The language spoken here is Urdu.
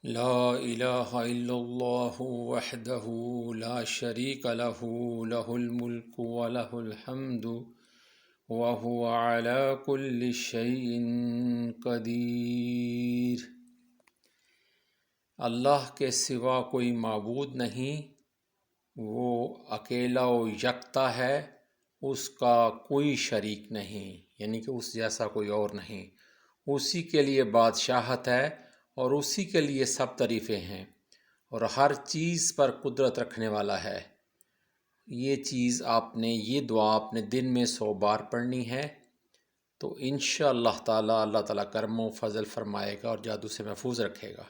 لا الہ الا اللہ وحدہ لا شریک لہ لہ الملک ولہ الحمد وہو علی کل شیء قدیر۔ اللہ کے سوا کوئی معبود نہیں، وہ اکیلا و یکتا ہے، اس کا کوئی شریک نہیں، یعنی کہ اس جیسا کوئی اور نہیں۔ اسی کے لیے بادشاہت ہے اور اسی کے لیے سب تعریفیں ہیں، اور ہر چیز پر قدرت رکھنے والا ہے۔ یہ دعا اپنے دن میں 100 بار پڑھنی ہے، تو انشاءاللہ تعالی اللہ تعالیٰ کرم و فضل فرمائے گا اور جادو سے محفوظ رکھے گا۔